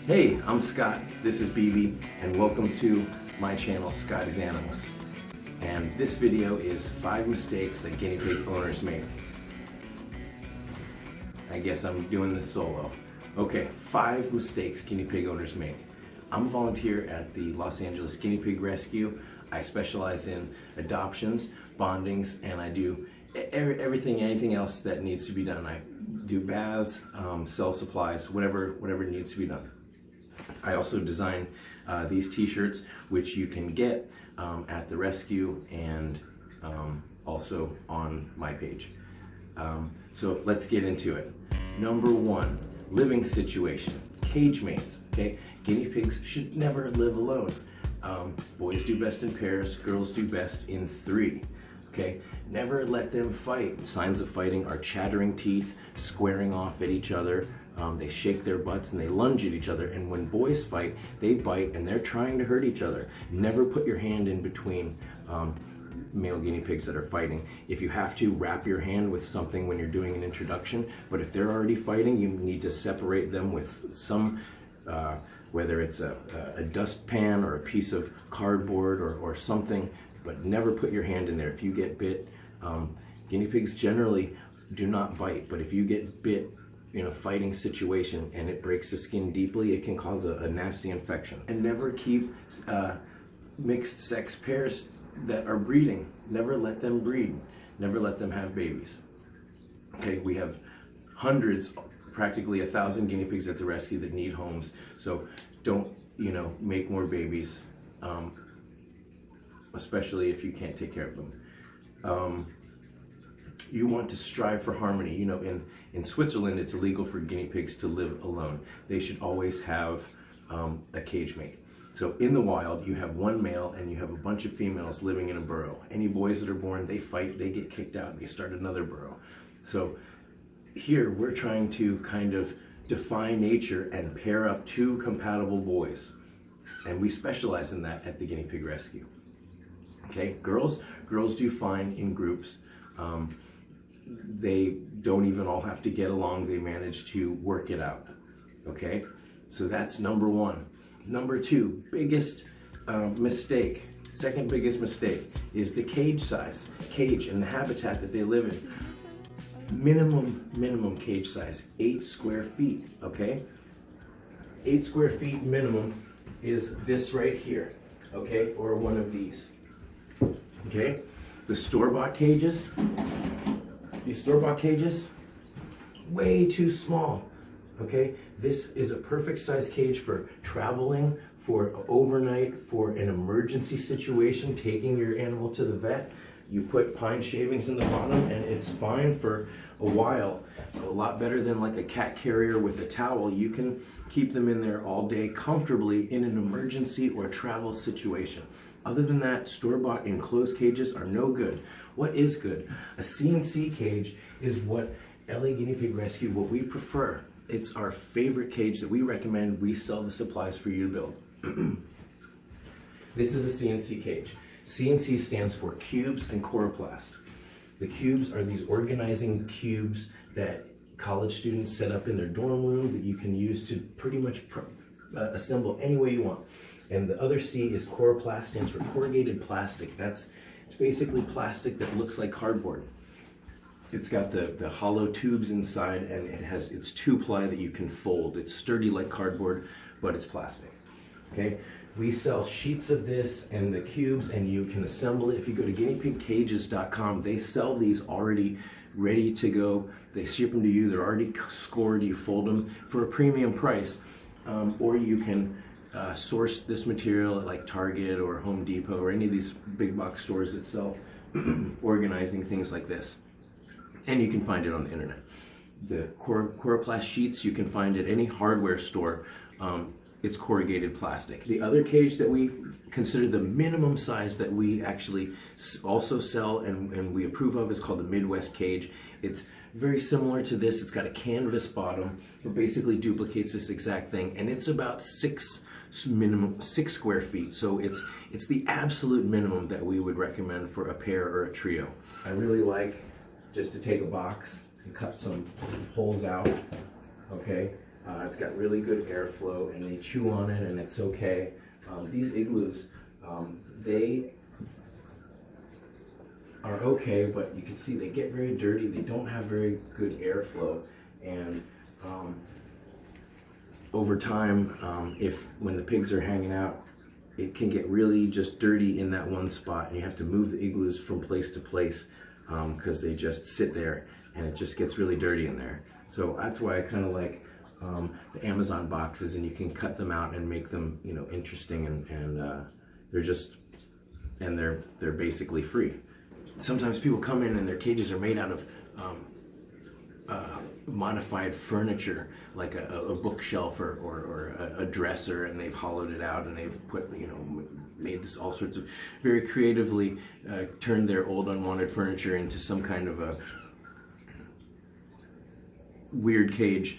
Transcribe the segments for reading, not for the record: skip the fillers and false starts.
Hey, I'm Scott, this is BB, and welcome to my channel, Scotty's Animals. And this video is 5 mistakes that guinea pig owners make. I guess I'm doing this solo. Okay, 5 mistakes guinea pig owners make. I'm a volunteer at the Los Angeles Guinea Pig Rescue. I specialize in adoptions, bondings, and I do anything else that needs to be done. I do baths, sell supplies, whatever needs to be done. I also design these t-shirts, which you can get at the rescue and also on my page. So let's get into it. Number 1, living situation, cage mates, okay? Guinea pigs should never live alone. Boys do best in pairs, girls do best in 3, okay? Never let them fight. Signs of fighting are chattering teeth, squaring off at each other, they shake their butts and they lunge at each other, and when boys fight, they bite and they're trying to hurt each other. Never put your hand in between male guinea pigs that are fighting. If you have to, wrap your hand with something when you're doing an introduction, but if they're already fighting, you need to separate them with some, whether it's a dustpan or a piece of cardboard or something, but never put your hand in there. If you get bit, guinea pigs generally do not bite, but if you get bit in a fighting situation and it breaks the skin deeply, it can cause a nasty infection. And never keep mixed sex pairs that are breeding. Never let them breed. Never let them have babies. Okay, we have hundreds, practically 1,000 guinea pigs at the rescue that need homes. So don't, make more babies, especially if you can't take care of them. You want to strive for harmony. In Switzerland, it's illegal for guinea pigs to live alone. They should always have a cage mate. So in the wild, you have one male and you have a bunch of females living in a burrow. Any boys that are born, they fight, they get kicked out, and they start another burrow. So here, we're trying to kind of defy nature and pair up 2 compatible boys. And we specialize in that at the Guinea Pig Rescue. Okay, girls do fine in groups. They don't even all have to get along. They manage to work it out. Okay, so that's number 1. Number 2, biggest mistake, second biggest mistake is the cage size. Cage and the habitat that they live in. Minimum cage size, 8 square feet, okay? 8 square feet minimum is this right here, okay? Or one of these, okay? The store-bought cages, these store-bought cages, way too small, okay? This is a perfect size cage for traveling, for overnight, for an emergency situation, taking your animal to the vet. You put pine shavings in the bottom and it's fine for a while. A lot better than like a cat carrier with a towel. You can keep them in there all day comfortably in an emergency or travel situation. Other than that, store-bought enclosed cages are no good. What is good? A CNC cage is what LA Guinea Pig Rescue, what we prefer. It's our favorite cage that we recommend. We sell the supplies for you to build. This is a CNC cage. CNC stands for cubes and coroplast. The cubes are these organizing cubes that college students set up in their dorm room that you can use to pretty much assemble any way you want. And the other C is coroplast, stands for corrugated plastic. It's basically plastic that looks like cardboard. It's got the hollow tubes inside, and it's 2-ply that you can fold. It's sturdy like cardboard, but it's plastic. Okay, we sell sheets of this and the cubes, and you can assemble it. If you go to guineapigcages.com, they sell these already ready to go. They ship them to you. They're already scored. You fold them for a premium price, or you can source this material at like Target or Home Depot or any of these big box stores that sell organizing things like this. And you can find it on the internet. The coroplast sheets you can find at any hardware store. It's corrugated plastic. The other cage that we consider the minimum size that we actually also sell and we approve of is called the Midwest cage. It's very similar to this. It's got a canvas bottom. It basically duplicates this exact thing, and it's about 6 square feet. So it's the absolute minimum that we would recommend for a pair or a trio. I really like just to take a box and cut some holes out, okay? It's got really good airflow, and they chew on it, and it's okay. These igloos, they are okay, but you can see they get very dirty. They don't have very good airflow, and over time, when the pigs are hanging out, it can get really just dirty in that one spot, and you have to move the igloos from place to place because they just sit there, and it just gets really dirty in there. So that's why I kind of like the Amazon boxes, and you can cut them out and make them, you know, interesting, and they're basically free. Sometimes people come in and their cages are made out of modified furniture, like a bookshelf or a dresser, and they've hollowed it out and they've put, you know, made this all sorts of very creatively turned their old unwanted furniture into some kind of a weird cage.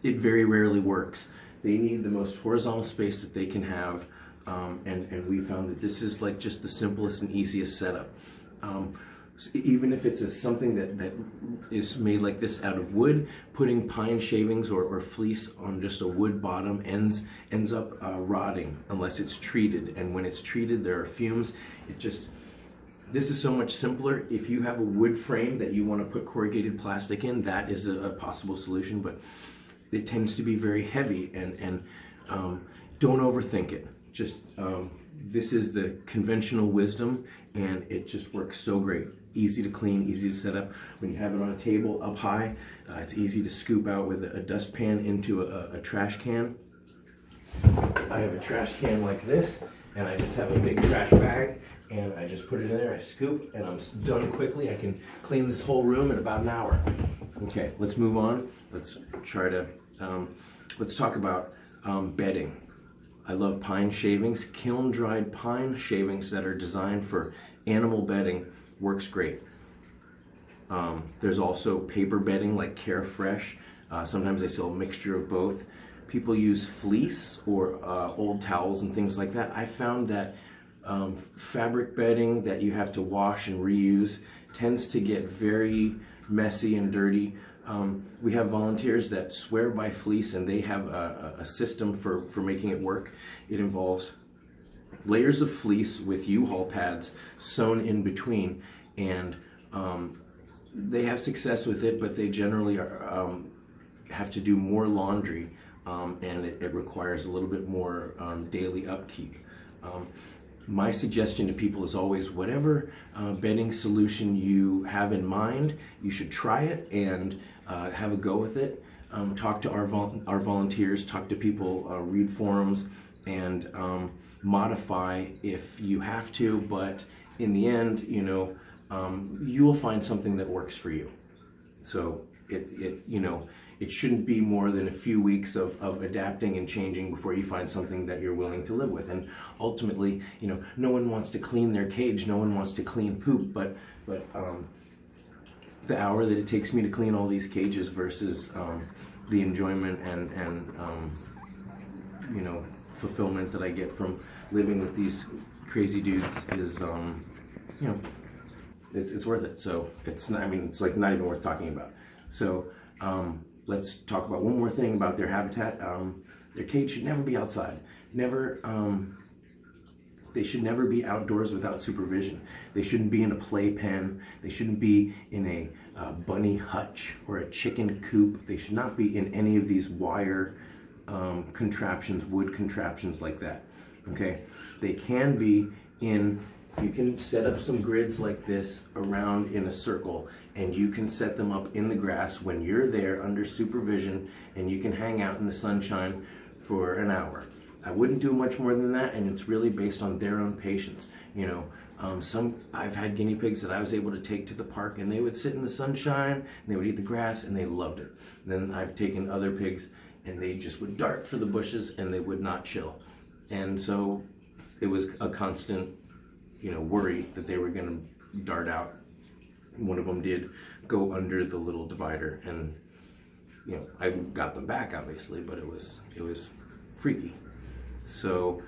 It very rarely works. They need the most horizontal space that they can have, and we found that this is like just the simplest and easiest setup. Even if it's something that is made like this out of wood, putting pine shavings or fleece on just a wood bottom ends up rotting unless it's treated. And when it's treated, there are fumes. This is so much simpler. If you have a wood frame that you want to put corrugated plastic in, that is a possible solution, but it tends to be very heavy, and don't overthink it. Just this is the conventional wisdom, and it just works so great. Easy to clean, easy to set up. When you have it on a table up high, it's easy to scoop out with a dustpan into a trash can. I have a trash can like this, and I just have a big trash bag, and I just put it in there, I scoop, and I'm done quickly. I can clean this whole room in about an hour. Okay, let's move on. Let's try to, let's talk about bedding. I love pine shavings. Kiln-dried pine shavings that are designed for animal bedding works great. There's also paper bedding like Carefresh. Sometimes they sell a mixture of both. People use fleece or old towels and things like that. I found that fabric bedding that you have to wash and reuse tends to get very messy and dirty. We have volunteers that swear by fleece, and they have a system for making it work. It involves layers of fleece with U-Haul pads sewn in between, and they have success with it, but they generally have to do more laundry, and it requires a little bit more daily upkeep. My suggestion to people is always, whatever bedding solution you have in mind, you should try it and have a go with it. Talk to our volunteers, talk to people, read forums, and modify if you have to, but in the end, you know, you will find something that works for you. So it shouldn't be more than a few weeks of adapting and changing before you find something that you're willing to live with. And ultimately, you know, no one wants to clean their cage, no one wants to clean poop, but the hour that it takes me to clean all these cages versus the enjoyment and you know, fulfillment that I get from living with these crazy dudes is, you know, it's worth it. So it's not, I mean, it's like not even worth talking about. So let's talk about one more thing about their habitat. Their cage should never be outside. Never, they should never be outdoors without supervision. They shouldn't be in a playpen. They shouldn't be in a bunny hutch or a chicken coop. They should not be in any of these wire contraptions, wood contraptions like that. Okay, they can be in, you can set up some grids like this around in a circle, and you can set them up in the grass when you're there under supervision, and you can hang out in the sunshine for an hour. I wouldn't do much more than that, and it's really based on their own patience. You know, I've had guinea pigs that I was able to take to the park, and they would sit in the sunshine, and they would eat the grass, and they loved it. Then I've taken other pigs, and they just would dart for the bushes, and they would not chill. And so it was a constant, you know, worry that they were going to dart out. One of them did go under the little divider, and you know, I got them back obviously, but it was freaky. So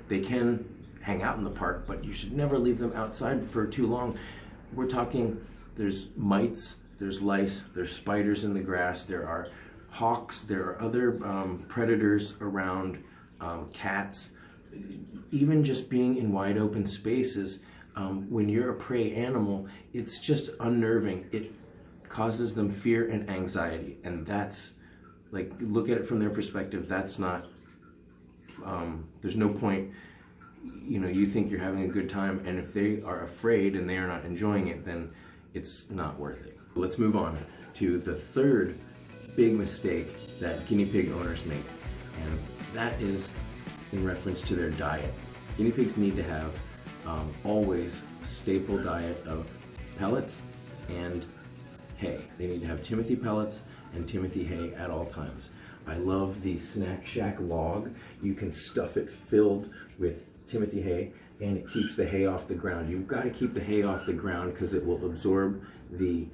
they can hang out in the park, but you should never leave them outside for too long. We're talking, there's mites, there's lice, there's spiders in the grass, there are hawks, there are other predators around, cats. Even just being in wide open spaces, when you're a prey animal, it's just unnerving. It causes them fear and anxiety, and that's, like, look at it from their perspective, that's not, there's no point, you know, you think you're having a good time, and if they are afraid and they are not enjoying it, then it's not worth it. Let's move on to the third big mistake that guinea pig owners make, and that is in reference to their diet. Guinea pigs need to have always a staple diet of pellets and hay. They need to have Timothy pellets and Timothy hay at all times. I love the Snack Shack log. You can stuff it filled with Timothy hay, and it keeps the hay off the ground. You've got to keep the hay off the ground because it will absorb the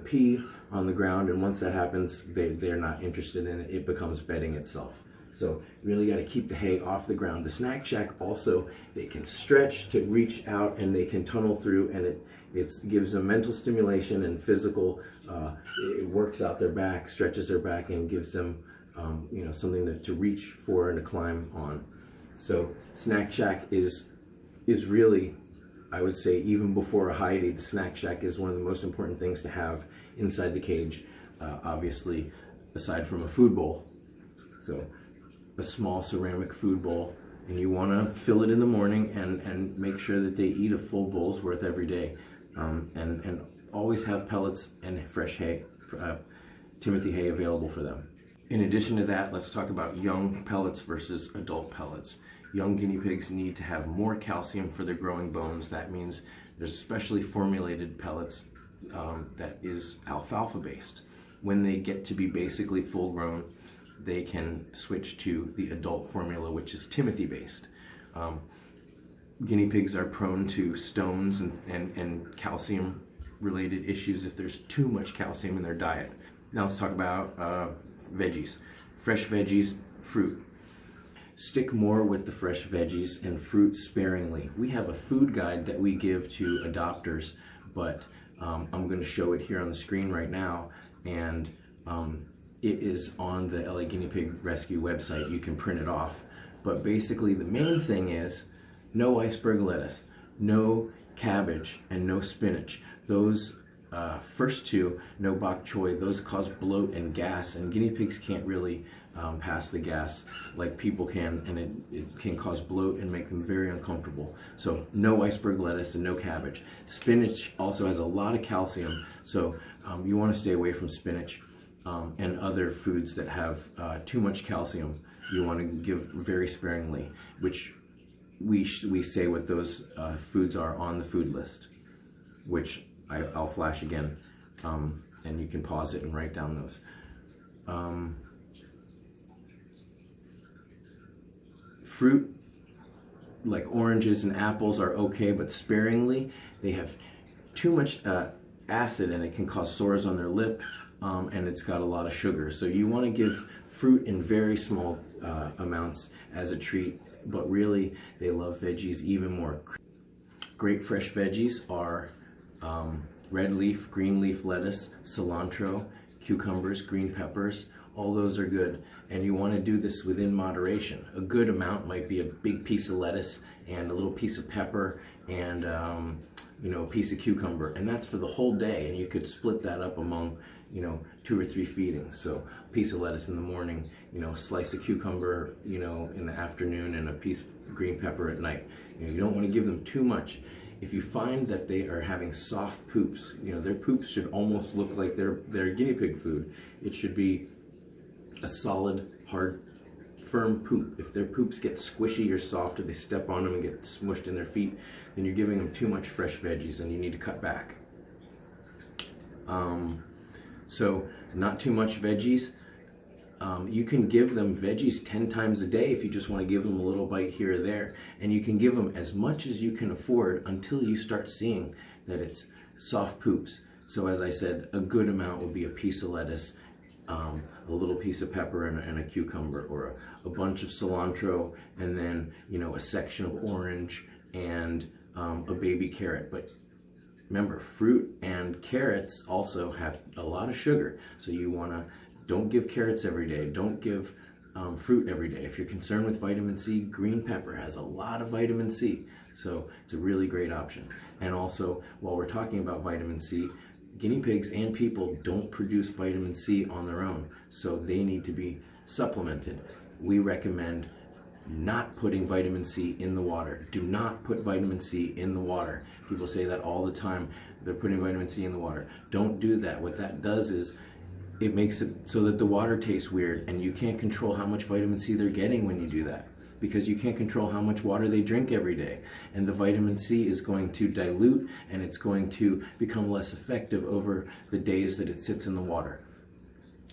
pee on the ground, and once that happens, they're not interested in it. It becomes bedding itself. So you really got to keep the hay off the ground. The Snack Shack also, they can stretch to reach out, and they can tunnel through, and it gives them mental stimulation and physical. It works out their back, stretches their back, and gives them you know, something to reach for and to climb on. So Snack Shack is really, I would say, even before a hidey, the Snack Shack is one of the most important things to have inside the cage. Obviously, aside from a food bowl. So a small ceramic food bowl, and you want to fill it in the morning and make sure that they eat a full bowl's worth every day, and always have pellets and fresh hay, Timothy hay available for them. In addition to that, let's talk about young pellets versus adult pellets. Young guinea pigs need to have more calcium for their growing bones. That means there's specially formulated pellets that is alfalfa based. When they get to be basically full grown, they can switch to the adult formula, which is Timothy based. Guinea pigs are prone to stones and calcium related issues if there's too much calcium in their diet. Now let's talk about veggies. Fresh veggies, fruit. Stick more with the fresh veggies and fruit sparingly. We have a food guide that we give to adopters, but I'm going to show it here on the screen right now, and it is on the LA Guinea Pig Rescue website. You can print it off. But basically the main thing is no iceberg lettuce, no cabbage, and no spinach. Those first two, no bok choy, those cause bloat and gas, and guinea pigs can't really pass the gas like people can, and it can cause bloat and make them very uncomfortable. So no iceberg lettuce and no cabbage. Spinach also has a lot of calcium, so you want to stay away from spinach. And other foods that have too much calcium, you want to give very sparingly, which we say what those foods are on the food list, which I'll flash again, and you can pause it and write down those. Fruit, like oranges and apples, are okay, but sparingly. They have too much acid, and it can cause sores on their lip. And it's got a lot of sugar. So you want to give fruit in very small amounts as a treat, but really they love veggies even more. Great fresh veggies are red leaf, green leaf lettuce, cilantro, cucumbers, green peppers. All those are good, and you want to do this within moderation. A good amount might be a big piece of lettuce and a little piece of pepper and you know, a piece of cucumber, and that's for the whole day, and you could split that up among, you know, 2 or 3 feedings. So a piece of lettuce in the morning, you know, a slice of cucumber, you know, in the afternoon, and a piece of green pepper at night. You know, you don't want to give them too much. If you find that they are having soft poops, you know, their poops should almost look like their guinea pig food. It should be a solid, hard, firm poop. If their poops get squishy or soft, or they step on them and get smushed in their feet, then you're giving them too much fresh veggies, and you need to cut back. So not too much veggies. You can give them veggies 10 times a day if you just want to give them a little bite here or there, and you can give them as much as you can afford until you start seeing that it's soft poops. So as I said, a good amount would be a piece of lettuce, a little piece of pepper, and a cucumber, or a bunch of cilantro, and then, you know, a section of orange and a baby carrot. But remember, fruit and carrots also have a lot of sugar. So you wanna, don't give carrots every day. Don't give fruit every day. If you're concerned with vitamin C, green pepper has a lot of vitamin C. So it's a really great option. And also, while we're talking about vitamin C, guinea pigs and people don't produce vitamin C on their own. So they need to be supplemented. We recommend not putting vitamin C in the water. Do not put vitamin C in the water. People say that all the time. They're putting vitamin C in the water. Don't do that. What that does is it makes it so that the water tastes weird, and you can't control how much vitamin C they're getting when you do that, because you can't control how much water they drink every day. And the vitamin C is going to dilute, and it's going to become less effective over the days that it sits in the water.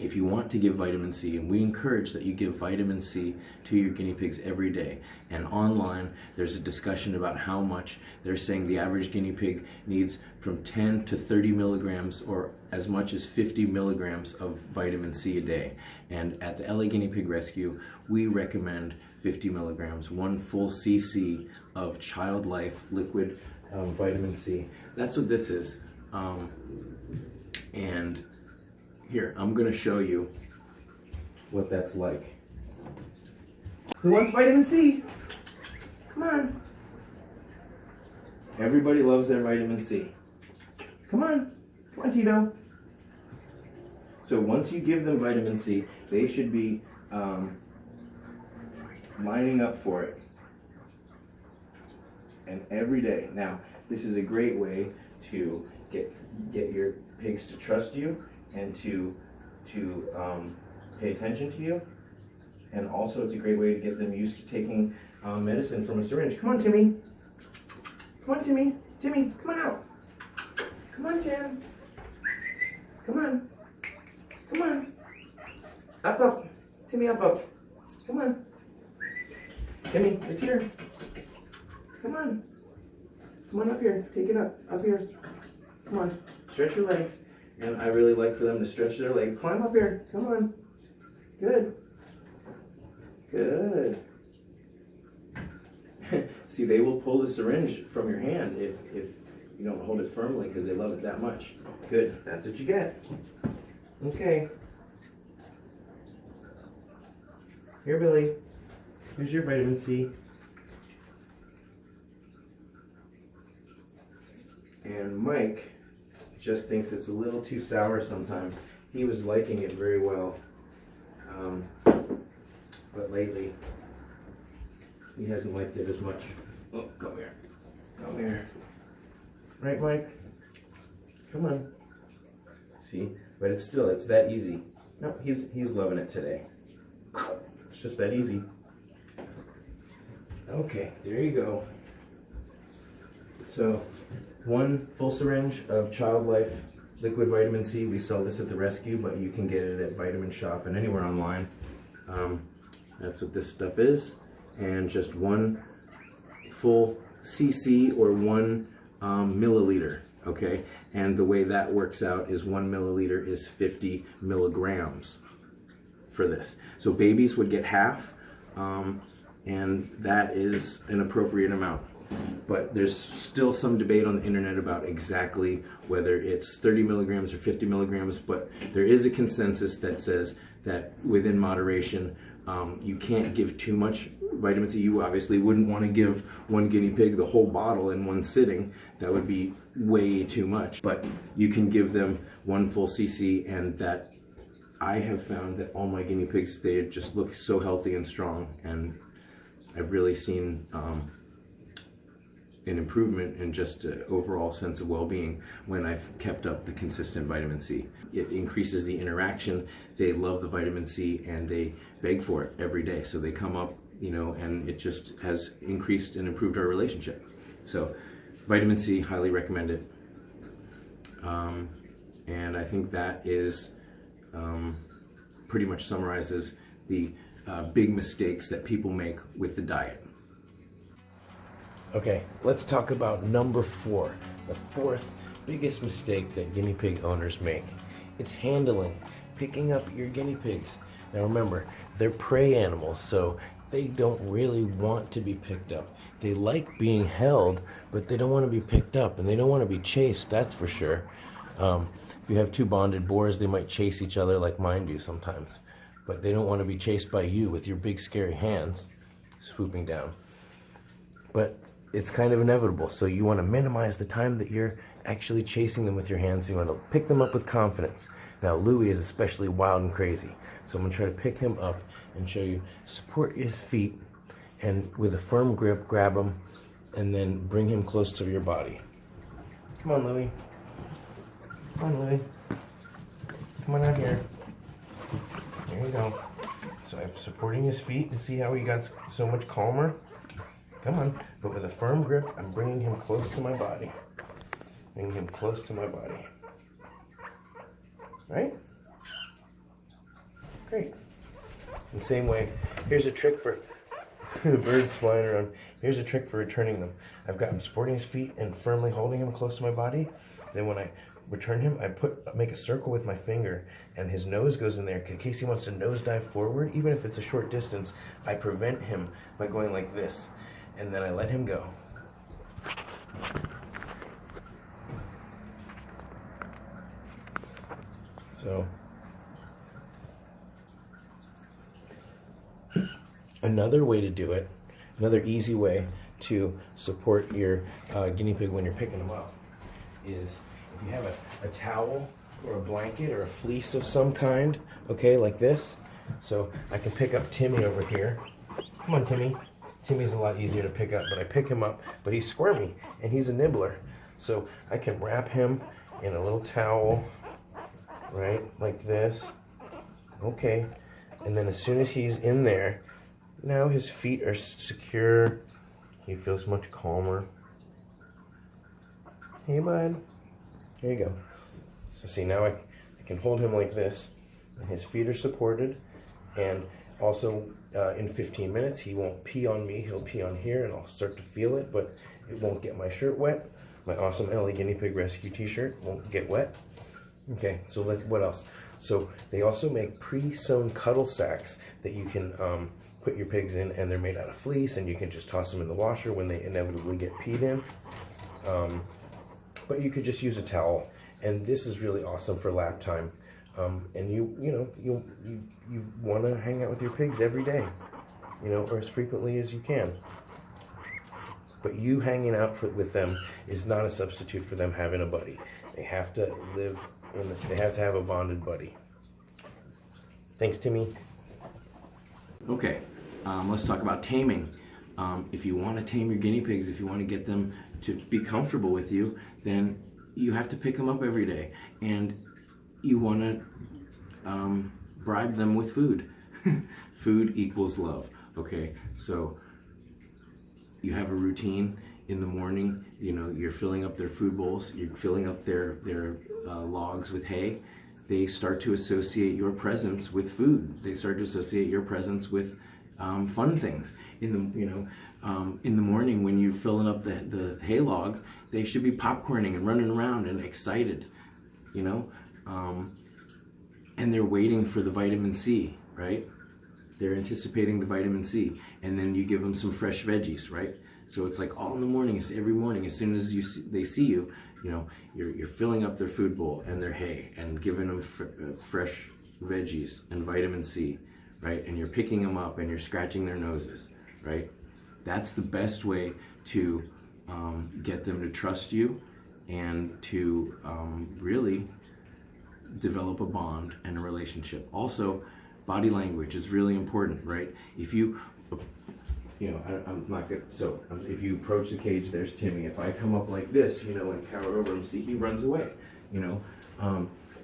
If you want to give vitamin C, and we encourage that you give vitamin C to your guinea pigs every day, and online there's a discussion about how much. They're saying the average guinea pig needs from 10 to 30 milligrams or as much as 50 milligrams of vitamin C a day. And at the LA Guinea Pig Rescue, we recommend 50 milligrams, 1 full cc of Child Life liquid vitamin C. That's what this is. And here, I'm gonna show you what that's like. Who wants vitamin C? Come on. Everybody loves their vitamin C. Come on. Come on, Tito. So once you give them vitamin C, they should be lining up for it. And every day. Now, this is a great way to get your pigs to trust you and to pay attention to you. And also it's a great way to get them used to taking medicine from a syringe. Come on, Timmy. Come on, Timmy. Timmy, come on out. Come on, Tim. Come on. Come on. Up, up. Timmy, up, up. Come on. Timmy, it's here. Come on. Come on up here. Take it up. Up here. Come on. Stretch your legs. And I really like for them to stretch their leg. Climb up here. Come on. Good. Good. See, they will pull the syringe from your hand if you don't hold it firmly because they love it that much. Good. That's what you get. Okay. Here, Billy. Here's your vitamin C. And Mike just thinks it's a little too sour sometimes. He was liking it very well, but lately he hasn't liked it as much. Oh, come here. Come here. Right, Mike? Come on. See? But it's that easy. No, he's loving it today. It's just that easy. Okay, there you go. So, 1 full syringe of Child Life liquid vitamin C. We sell this at the rescue, but you can get it at Vitamin Shop and anywhere online. That's what this stuff is. And just 1 full cc or 1 milliliter, okay? And the way that works out is 1 milliliter is 50 milligrams for this. So babies would get half, and that is an appropriate amount. But there's still some debate on the internet about exactly whether it's 30 milligrams or 50 milligrams, but there is a consensus that says that within moderation, you can't give too much vitamin C. You obviously wouldn't want to give 1 guinea pig the whole bottle in 1 sitting. That would be way too much. But you can give them 1 full cc, and that I have found that all my guinea pigs, they just look so healthy and strong, and I've really seen an improvement in just an overall sense of well-being when I've kept up the consistent vitamin C. It increases the interaction. They love the vitamin C and they beg for it every day. So they come up, you know, and it just has increased and improved our relationship. So vitamin C, highly recommend it. And I think that is pretty much summarizes the big mistakes that people make with the diet. Okay, let's talk about number 4, the 4th biggest mistake that guinea pig owners make. It's handling, picking up your guinea pigs. Now remember, they're prey animals, so they don't really want to be picked up. They like being held, but they don't want to be picked up, and they don't want to be chased, that's for sure. If you have two bonded boars, they might chase each other like mine do sometimes, but they don't want to be chased by you with your big scary hands swooping down. But it's kind of inevitable, so you want to minimize the time that you're actually chasing them with your hands. You want to pick them up with confidence. Now, Louis is especially wild and crazy, so I'm going to try to pick him up and show you. Support his feet, and with a firm grip, grab him, and then bring him close to your body. Come on, Louis. Come on, Louis. Come on out here. There you go. So I'm supporting his feet, and see how he got so much calmer? Come on. But with a firm grip, I'm bringing him close to my body. Bringing him close to my body. Right? Great. The same way, here's a trick for the birds flying around. Here's a trick for returning them. I've got him supporting his feet and firmly holding him close to my body. Then when I return him, I make a circle with my finger, and his nose goes in there. In case he wants to nosedive forward, even if it's a short distance, I prevent him by going like this, and then I let him go. So, another way to do it, another easy way to support your guinea pig when you're picking them up is if you have a towel or a blanket or a fleece of some kind, okay, like this. So I can pick up Timmy over here. Come on, Timmy. Timmy's a lot easier to pick up, but I pick him up, but he's squirmy and he's a nibbler. So I can wrap him in a little towel, right, like this. Okay, and then as soon as he's in there, now his feet are secure. He feels much calmer. Hey, bud. There you go. So see, now I can hold him like this, and his feet are supported, and also in 15 minutes he won't pee on me. He'll pee on here, and I'll start to feel it, but it won't get my shirt wet. My awesome LA Guinea Pig Rescue t-shirt won't get wet. Okay, so what else? So they also make pre-sewn cuddle sacks that you can put your pigs in, and they're made out of fleece, and you can just toss them in the washer when they inevitably get peed in. But you could just use a towel, and this is really awesome for lap time. And you want to hang out with your pigs every day, or as frequently as you can. But you hanging out with them is not a substitute for them having a buddy. They have to they have to have a bonded buddy. Thanks, Timmy. Okay, let's talk about taming. If you want to tame your guinea pigs, if you want to get them to be comfortable with you, then you have to pick them up every day, and you want to bribe them with food. Food equals love. Okay, so you have a routine in the morning. You're filling up their food bowls, you're filling up their logs with hay. They start to associate your presence with food. They start to associate your presence with fun things. In the morning when you're filling up the hay log, they should be popcorning and running around and excited, and they're waiting for the vitamin C, right? They're anticipating the vitamin C, and then you give them some fresh veggies, right? So it's like all in the morning, every morning, as soon as they see you, you're filling up their food bowl and their hay and giving them fresh veggies and vitamin C, right? And you're picking them up and you're scratching their noses, right? That's the best way to get them to trust you and to really develop a bond and a relationship. Also, body language is really important, right? If I'm not good. So if you approach the cage, there's Timmy. If I come up like this, and cower over him, see, he runs away,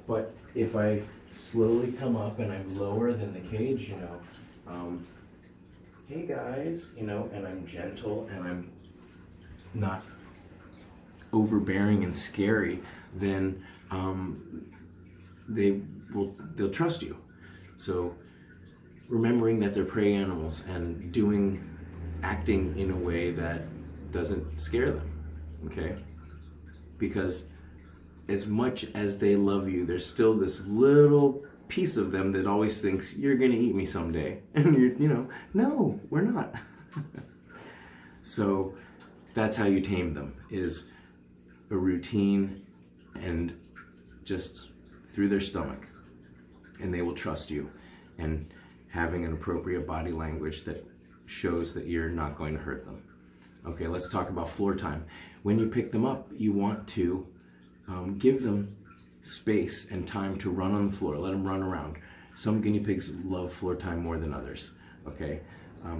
But if I slowly come up and I'm lower than the cage, hey guys, and I'm gentle and I'm not overbearing and scary, then they'll trust you. So remembering that they're prey animals and acting in a way that doesn't scare them, okay? Because as much as they love you, there's still this little piece of them that always thinks you're gonna eat me someday, and no, we're not. So that's how you tame them, is a routine and just through their stomach, and they will trust you, and having an appropriate body language that shows that you're not going to hurt them. Okay, let's talk about floor time. When you pick them up, you want to give them space and time to run on the floor. Let them run around. Some guinea pigs love floor time more than others. Okay,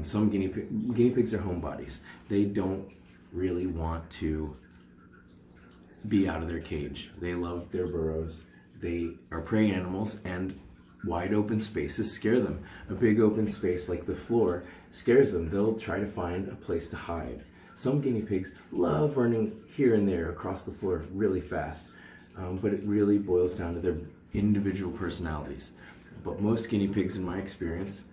some guinea pigs are homebodies. They don't really want to be out of their cage. They love their burrows. They are prey animals, and wide open spaces scare them. A big open space like the floor scares them. They'll try to find a place to hide. Some guinea pigs love running here and there across the floor really fast, but it really boils down to their individual personalities. But most guinea pigs, in my experience,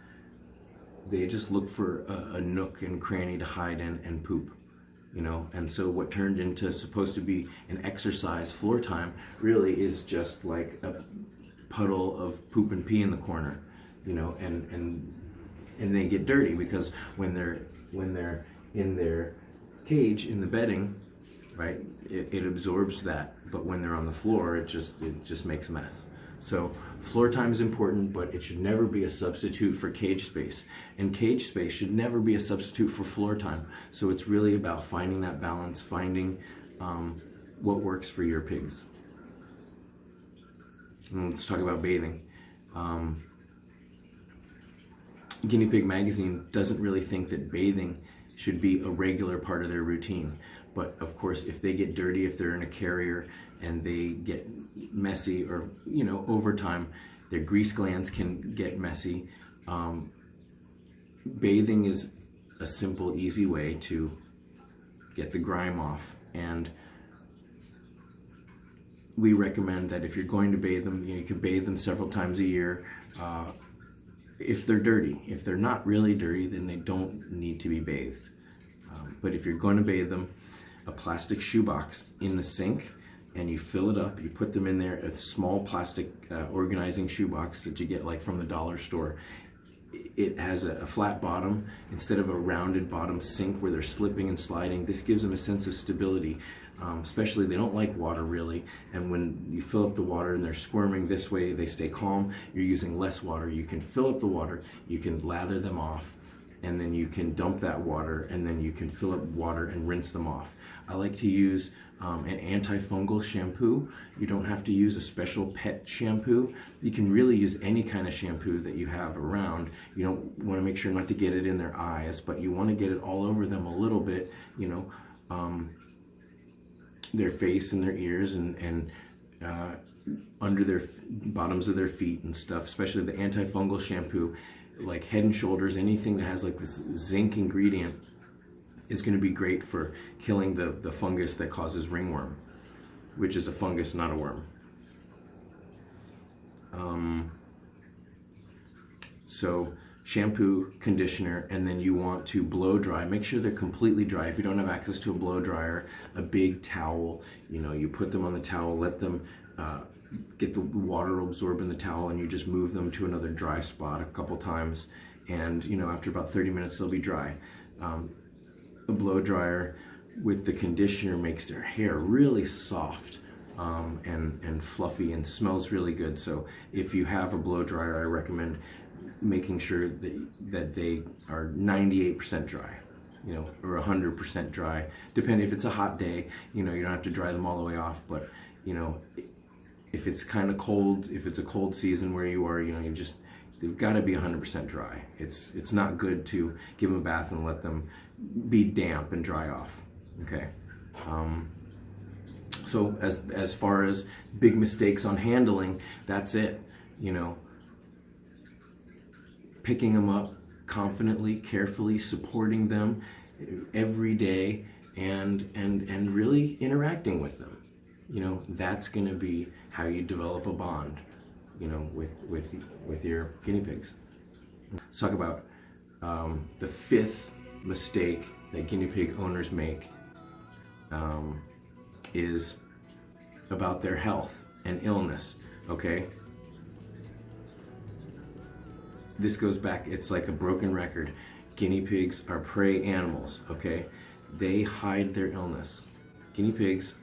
they just look for a nook and cranny to hide in and poop. And so what turned into supposed to be an exercise floor time really is just like a puddle of poop and pee in the corner, and they get dirty because when they're in their cage in the bedding, right, it absorbs that, but when they're on the floor, it just makes a mess. So floor time is important, but it should never be a substitute for cage space, and cage space should never be a substitute for floor time. So it's really about finding that balance, finding what works for your pigs. And let's talk about bathing. Guinea Pig Magazine doesn't really think that bathing should be a regular part of their routine. But of course, if they get dirty, if they're in a carrier and they get messy, or over time, their grease glands can get messy. Bathing is a simple, easy way to get the grime off, and we recommend that if you're going to bathe them, you can bathe them several times a year. If they're dirty. If they're not really dirty, then they don't need to be bathed. But if you're going to bathe them, a plastic shoebox in the sink, and you fill it up, you put them in there, a small plastic organizing shoebox that you get like from the dollar store. It has a flat bottom instead of a rounded bottom sink where they're slipping and sliding. This gives them a sense of stability. Especially they don't like water really, and when you fill up the water and they're squirming this way, they stay calm. You're using less water. You can fill up the water, you can lather them off, and then you can dump that water, and then you can fill up water and rinse them off. I like to use an antifungal shampoo. You don't have to use a special pet shampoo. You can really use any kind of shampoo that you have around. You don't want to make sure not to get it in their eyes, but you want to get it all over them a little bit, their face and their ears, and under their bottoms of their feet and stuff, especially the antifungal shampoo, like Head and Shoulders, anything that has like this zinc ingredient is going to be great for killing the fungus that causes ringworm, which is a fungus, not a worm. So shampoo, conditioner, and then you want to blow dry. Make sure they're completely dry. If you don't have access to a blow dryer, a big towel, you put them on the towel, let them get the water absorb in the towel, and you just move them to another dry spot a couple times, and after about 30 minutes they'll be dry. A blow dryer with the conditioner makes their hair really soft and fluffy and smells really good. So if you have a blow dryer, I recommend making sure that they are 98% dry, or 100% dry, depending. If it's a hot day, you don't have to dry them all the way off, but if it's kind of cold, if it's a cold season where you are, they've got to be 100% dry. It's not good to give them a bath and let them be damp and dry off. Okay. So as far as big mistakes on handling, that's it. Picking them up confidently, carefully, supporting them every day, and really interacting with them. That's going to be how you develop a bond, with your guinea pigs. Let's talk about the fifth mistake that guinea pig owners make is about their health and illness. Okay, this goes back, it's like a broken record. Guinea pigs are prey animals, okay? They hide their illness. Guinea pigs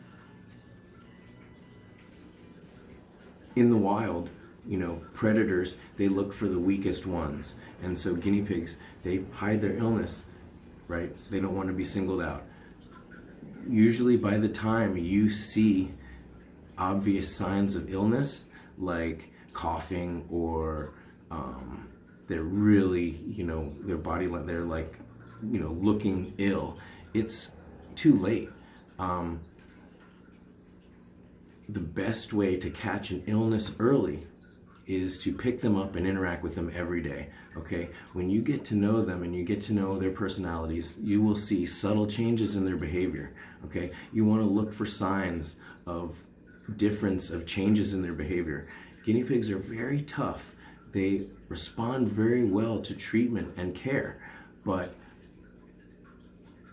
in the wild, you know, predators, they look for the weakest ones. And so guinea pigs, they hide their illness, right? They don't want to be singled out. Usually by the time you see obvious signs of illness, like coughing or they're really, you know, their body, they're like, you know, looking ill, it's too late. The best way to catch an illness early is to pick them up and interact with them every day, okay? When you get to know them and you get to know their personalities, you will see subtle changes in their behavior, okay? You want to look for signs of difference, of changes in their behavior. Guinea pigs are very tough. They respond very well to treatment and care, but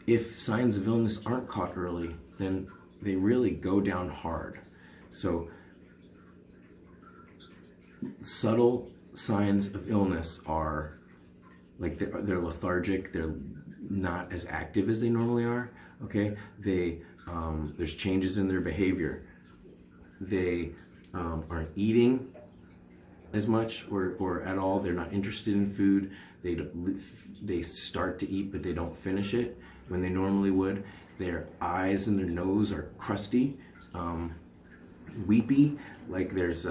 if signs of illness aren't caught early, then they really go down hard. So subtle signs of illness are like they're lethargic, they're not as active as they normally are, okay? There's changes in their behavior. They aren't eating as much or at all. They're not interested in food. They start to eat but they don't finish it when they normally would. Their eyes and their nose are crusty, weepy, like there's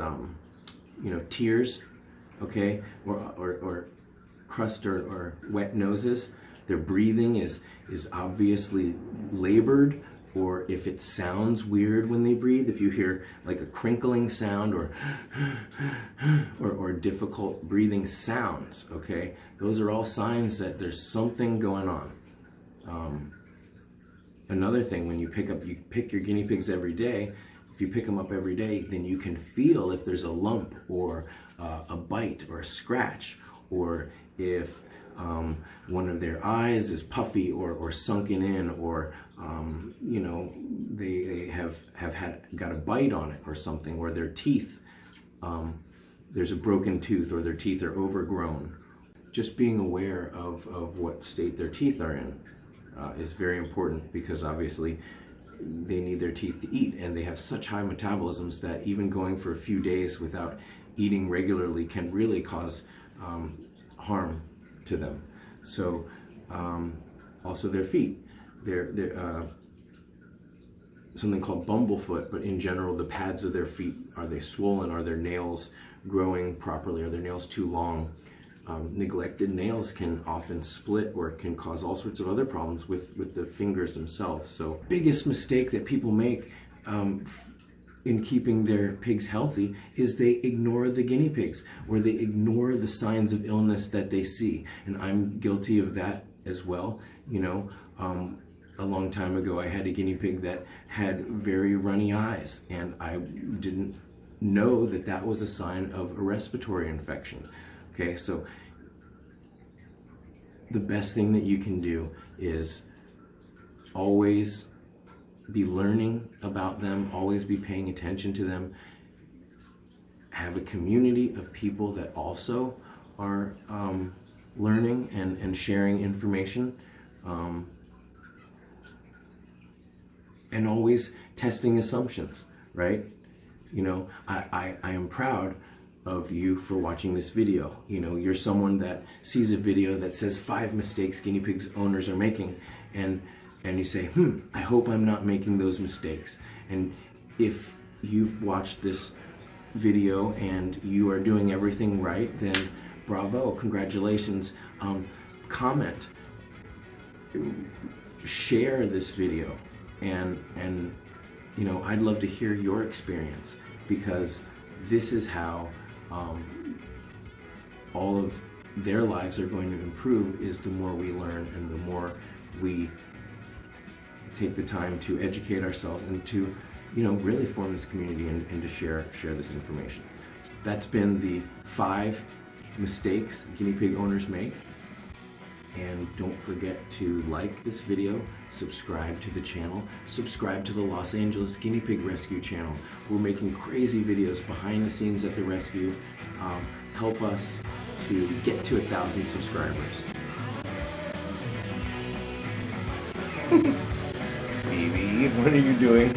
you know, tears, okay, or crust or wet noses. Their breathing is obviously labored, or if it sounds weird when they breathe, if you hear like a crinkling sound or difficult breathing sounds, okay, those are all signs that there's something going on. Another thing, when you pick your guinea pigs every day, if you pick them up every day, then you can feel if there's a lump or a bite or a scratch, or if one of their eyes is puffy or sunken in, or you know, they have got a bite on it or something, or their teeth, there's a broken tooth, or their teeth are overgrown. Just being aware of what state their teeth are in is very important, because obviously they need their teeth to eat, and they have such high metabolisms that even going for a few days without eating regularly can really cause harm to them. So also their feet, they're something called bumblefoot, but in general the pads of their feet, are they swollen? Are their nails growing properly? Are their nails too long? Neglected nails can often split or can cause all sorts of other problems with the fingers themselves. So biggest mistake that people make in keeping their pigs healthy is they ignore the guinea pigs, or they ignore the signs of illness that they see. And I'm guilty of that as well. You know, a long time ago I had a guinea pig that had very runny eyes, and I didn't know that that was a sign of a respiratory infection. Okay, so the best thing that you can do is always be learning about them, always be paying attention to them. Have a community of people that also are learning and sharing information, and always testing assumptions, right? You know, I am proud of you for watching this video. You know, you're someone that sees a video that says 5 mistakes guinea pigs owners are making, and you say, I hope I'm not making those mistakes. And if you've watched this video and you are doing everything right, then bravo, congratulations. Comment, share this video, and you know, I'd love to hear your experience, because this is how all of their lives are going to improve, is the more we learn and the more we take the time to educate ourselves and to, you know, really form this community and to share this information. That's been the 5 mistakes guinea pig owners make. And don't forget to like this video, subscribe to the channel, subscribe to the Los Angeles Guinea Pig Rescue channel. We're making crazy videos behind the scenes at the rescue. Help us to get to 1,000 subscribers. Baby, what are you doing?